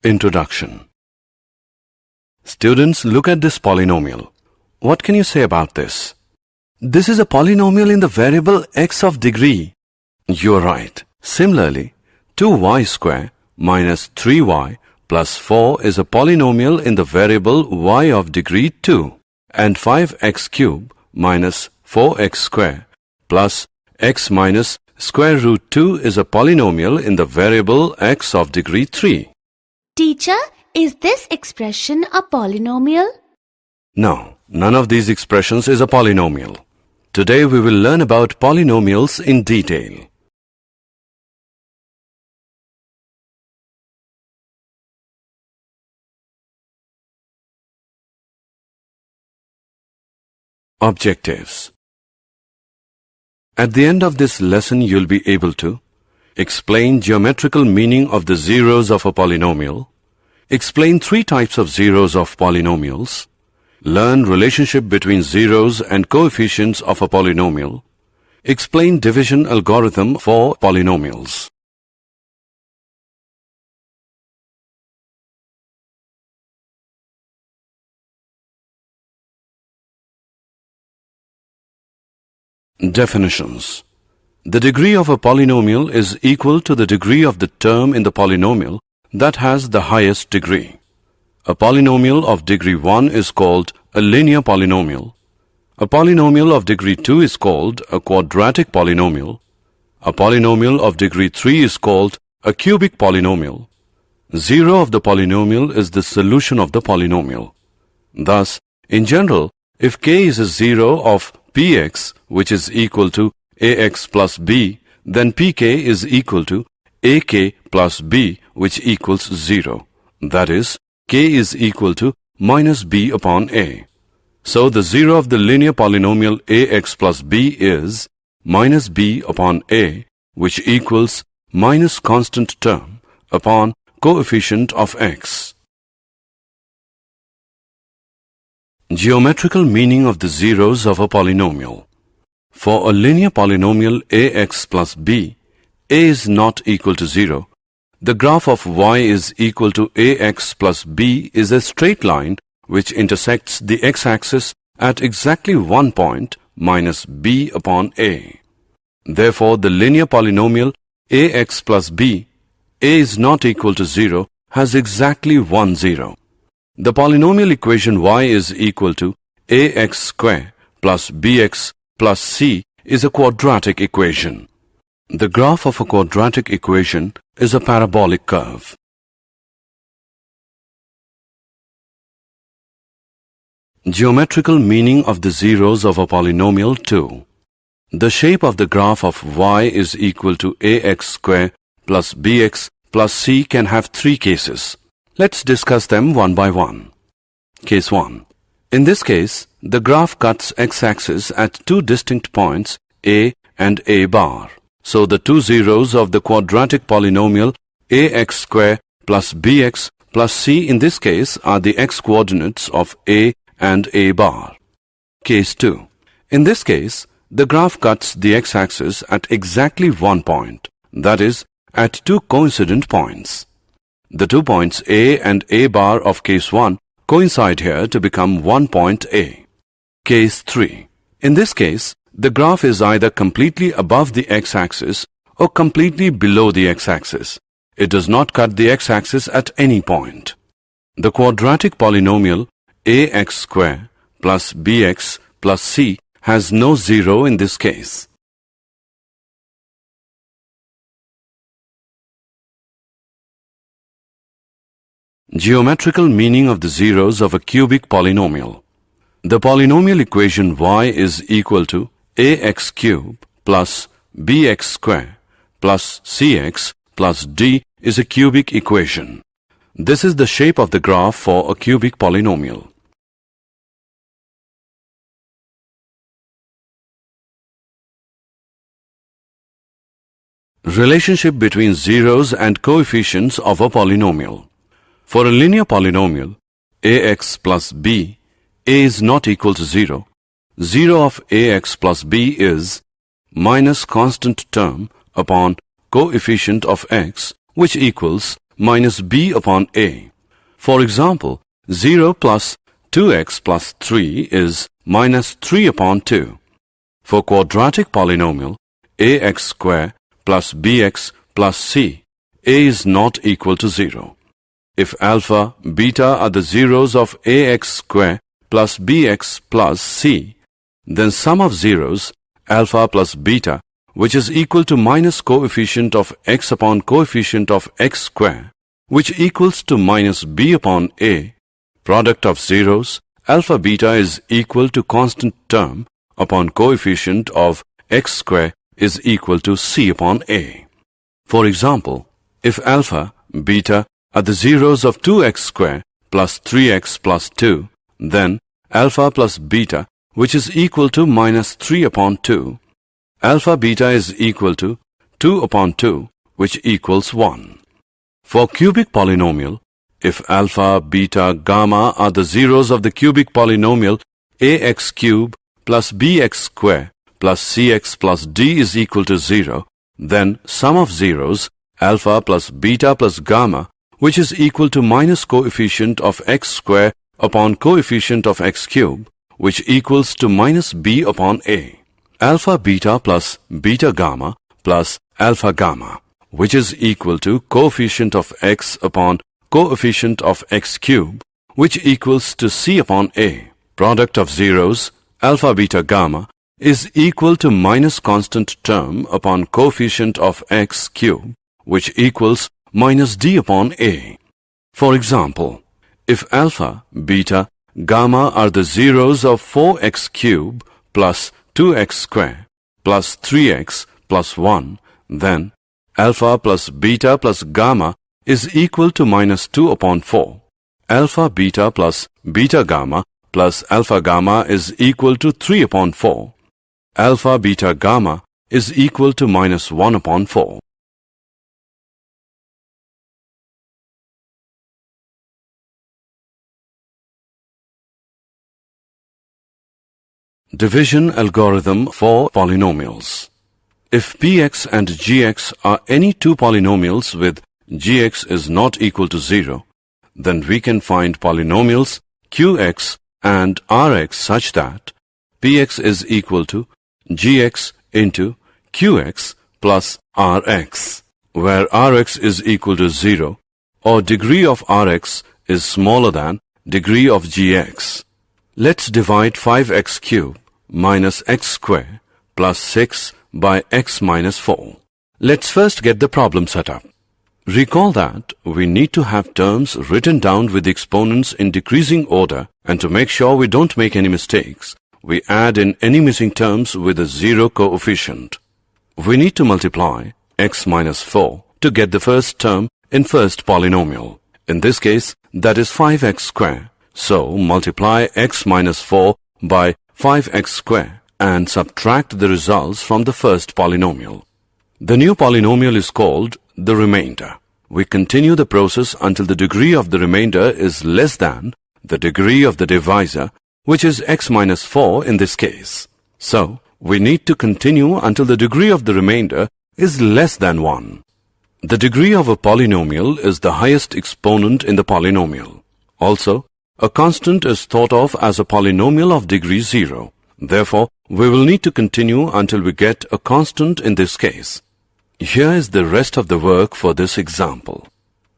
Introduction. Students, look at this polynomial. What can you say about this? This is a polynomial in the variable x of degree. You're right. Similarly, 2y square minus 3y plus 4 is a polynomial in the variable y of degree 2. And 5x cube minus 4x square plus x minus square root 2 is a polynomial in the variable x of degree 3. Teacher, is this expression a polynomial? No, none of these expressions is a polynomial. Today we will learn about polynomials in detail. Objectives. At the end of this lesson, you'll be able to explain geometrical meaning of the zeros of a polynomial, explain 3 types of zeros of polynomials, learn relationship between zeros and coefficients of a polynomial, explain division algorithm for polynomials. Definitions. The degree of a polynomial is equal to the degree of the term in the polynomial that has the highest degree. A polynomial of degree 1 is called a linear polynomial. A polynomial of degree 2 is called a quadratic polynomial. A polynomial of degree 3 is called a cubic polynomial. 0 of the polynomial is the solution of the polynomial. Thus, in general, if k is a 0 of px, which is equal to ax plus b, then pk is equal to ak plus b, which equals 0. That is, k is equal to minus b upon a. So the 0 of the linear polynomial ax plus b is minus b upon a, which equals minus constant term upon coefficient of x. Geometrical meaning of the zeros of a polynomial. For a linear polynomial ax plus b, a is not equal to 0. The graph of y is equal to ax plus b is a straight line which intersects the x-axis at exactly one point minus b upon a. Therefore, the linear polynomial ax plus b, a is not equal to 0, has exactly 1 0. The polynomial equation y is equal to ax square plus bx plus c is a quadratic equation. The graph of a quadratic equation is a parabolic curve. Geometrical meaning of the zeros of a polynomial 2. The shape of the graph of y is equal to ax square plus bx plus c can have 3 cases. Let's discuss them one by one. Case 1. In this case, the graph cuts x-axis at 2 distinct points a and a bar. So the 2 zeros of the quadratic polynomial ax square plus bx plus c in this case are the x-coordinates of a and a bar. Case 2. In this case, the graph cuts the x-axis at exactly one point, that is, at 2 coincident points. The 2 points a and a bar of case 1 coincide here to become one point a. Case 3. In this case, the graph is either completely above the x-axis or completely below the x-axis. It does not cut the x-axis at any point. The quadratic polynomial ax square plus bx plus c has no 0 in this case. Geometrical meaning of the zeros of a cubic polynomial. The polynomial equation y is equal to ax cube plus bx square plus cx plus d is a cubic equation. This is the shape of the graph for a cubic polynomial. Relationship between zeros and coefficients of a polynomial. For a linear polynomial, ax plus b, a is not equal to 0. 0 of ax plus b is minus constant term upon coefficient of x, which equals minus b upon a. For example, 0 plus 2x plus 3 is minus 3 upon 2. For quadratic polynomial, ax square plus bx plus c, a is not equal to 0. If alpha, beta are the zeros of ax square plus bx plus c, then sum of zeros, alpha plus beta, which is equal to minus coefficient of x upon coefficient of x square, which equals to minus b upon a, product of zeros, alpha beta is equal to constant term upon coefficient of x square is equal to c upon a. For example, if alpha, beta are the zeros of 2x square plus 3x plus 2, then alpha plus beta, which is equal to minus 3 upon 2, alpha beta is equal to 2 upon 2, which equals 1. For cubic polynomial, if alpha, beta, gamma are the zeros of the cubic polynomial ax cube plus bx square plus cx plus d is equal to 0, then sum of zeros, alpha plus beta plus gamma, which is equal to minus coefficient of x square upon coefficient of x cube, which equals to minus b upon a. Alpha beta plus beta gamma plus alpha gamma, which is equal to coefficient of x upon coefficient of x cube, which equals to c upon a. Product of zeros, alpha beta gamma, is equal to minus constant term upon coefficient of x cube, which equals minus d upon a. For example, if alpha, beta, gamma are the zeros of 4x cube plus 2x square plus 3x plus 1, then alpha plus beta plus gamma is equal to minus 2 upon 4. Alpha beta plus beta gamma plus alpha gamma is equal to 3 upon 4. Alpha beta gamma is equal to minus 1 upon 4. Division algorithm for polynomials. If px and gx are any two polynomials with gx is not equal to 0, then we can find polynomials qx and rx such that px is equal to gx into qx plus rx, where rx is equal to 0 or degree of rx is smaller than degree of gx. Let's divide 5x cubed minus x square plus 6 by x minus 4. Let's first get the problem set up. Recall that we need to have terms written down with the exponents in decreasing order, and to make sure we don't make any mistakes, we add in any missing terms with a 0 coefficient. We need to multiply x minus 4 to get the first term in first polynomial. In this case, that is 5x square. So multiply x minus 4 by 5x square and subtract the results from the first polynomial. The new polynomial is called the remainder. We continue the process until the degree of the remainder is less than the degree of the divisor, which is x minus 4 in this case. So, we need to continue until the degree of the remainder is less than 1. The degree of a polynomial is the highest exponent in the polynomial. Also, a constant is thought of as a polynomial of degree 0. Therefore, we will need to continue until we get a constant in this case. Here is the rest of the work for this example.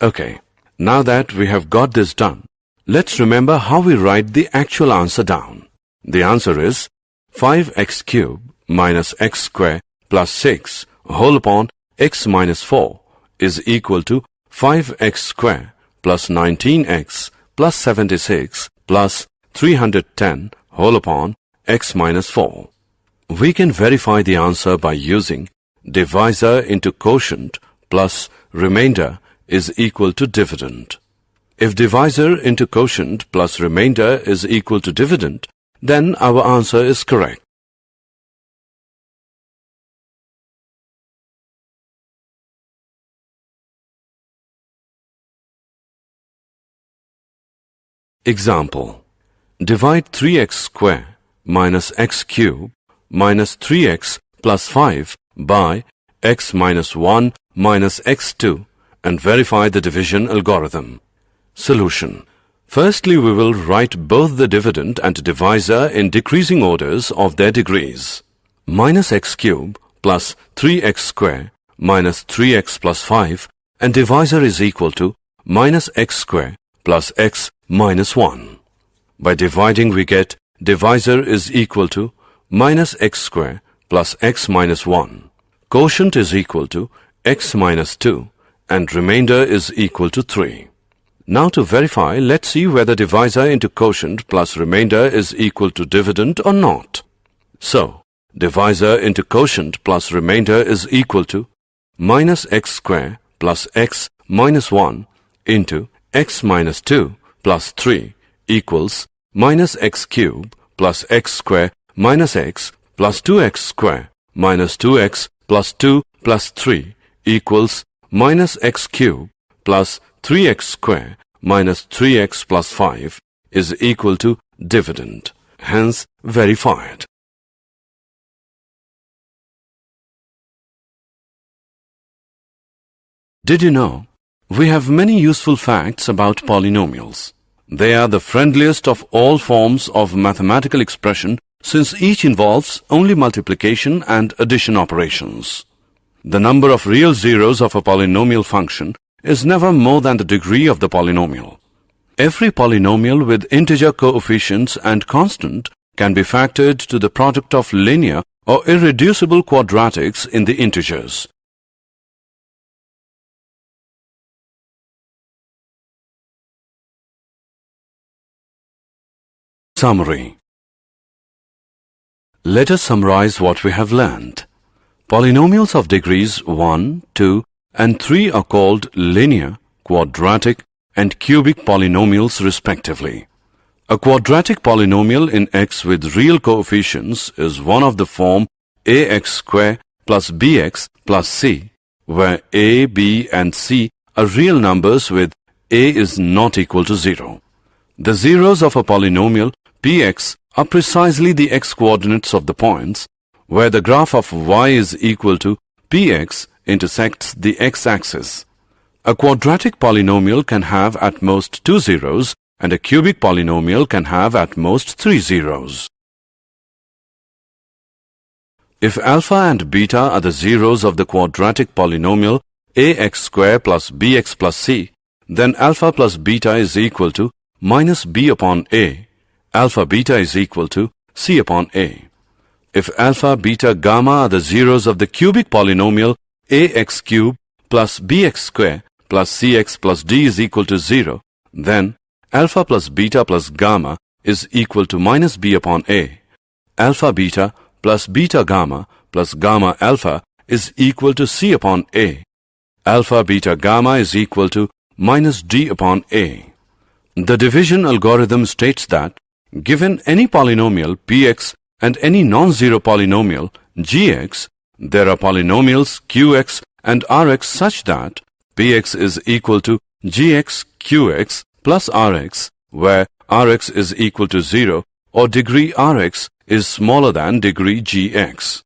Okay, now that we have got this done, let's remember how we write the actual answer down. The answer is 5x cubed minus x square plus 6 whole upon x minus 4 is equal to 5x square plus 19x plus 76 plus 310 whole upon x minus 4. We can verify the answer by using divisor into quotient plus remainder is equal to dividend. If divisor into quotient plus remainder is equal to dividend, then our answer is correct. Example. Divide 3x square minus x cube minus 3x plus 5 by x minus 1 minus x2 and verify the division algorithm. Solution. Firstly, we will write both the dividend and divisor in decreasing orders of their degrees. Minus x cube plus 3x square minus 3x plus 5, and divisor is equal to minus x square plus x minus 1. By dividing, we get divisor is equal to minus x square plus x minus 1. Quotient is equal to x minus 2 and remainder is equal to 3. Now to verify, let's see whether divisor into quotient plus remainder is equal to dividend or not. So, divisor into quotient plus remainder is equal to minus x square plus x minus 1 into x minus 2 plus 3 equals minus x cube plus x square minus x plus 2x square minus 2x plus 2 plus 3 equals minus x cube plus 3x square minus 3x plus 5 is equal to dividend, hence verified. Did you know? We have many useful facts about polynomials. They are the friendliest of all forms of mathematical expression since each involves only multiplication and addition operations. The number of real zeros of a polynomial function is never more than the degree of the polynomial. Every polynomial with integer coefficients and constant can be factored to the product of linear or irreducible quadratics in the integers. Summary. Let us summarize what we have learned. Polynomials of degrees 1, 2, and 3 are called linear, quadratic, and cubic polynomials respectively. A quadratic polynomial in x with real coefficients is one of the form ax square plus bx plus c, where a, b, and c are real numbers with a is not equal to 0. The zeros of a polynomial px are precisely the x-coordinates of the points, where the graph of y is equal to px intersects the x-axis. A quadratic polynomial can have at most 2 zeros, and a cubic polynomial can have at most 3 zeros. If alpha and beta are the zeros of the quadratic polynomial ax square plus bx plus c, then alpha plus beta is equal to minus b upon a. Alpha beta is equal to c upon a. If alpha, beta, gamma are the zeros of the cubic polynomial ax cube plus bx square plus cx plus d is equal to 0, then alpha plus beta plus gamma is equal to minus b upon a. Alpha beta plus beta gamma plus gamma alpha is equal to c upon a. Alpha beta gamma is equal to minus d upon a. The division algorithm states that given any polynomial px and any non-zero polynomial gx, there are polynomials qx and rx such that px is equal to gx qx plus rx, where rx is equal to 0 or degree rx is smaller than degree gx.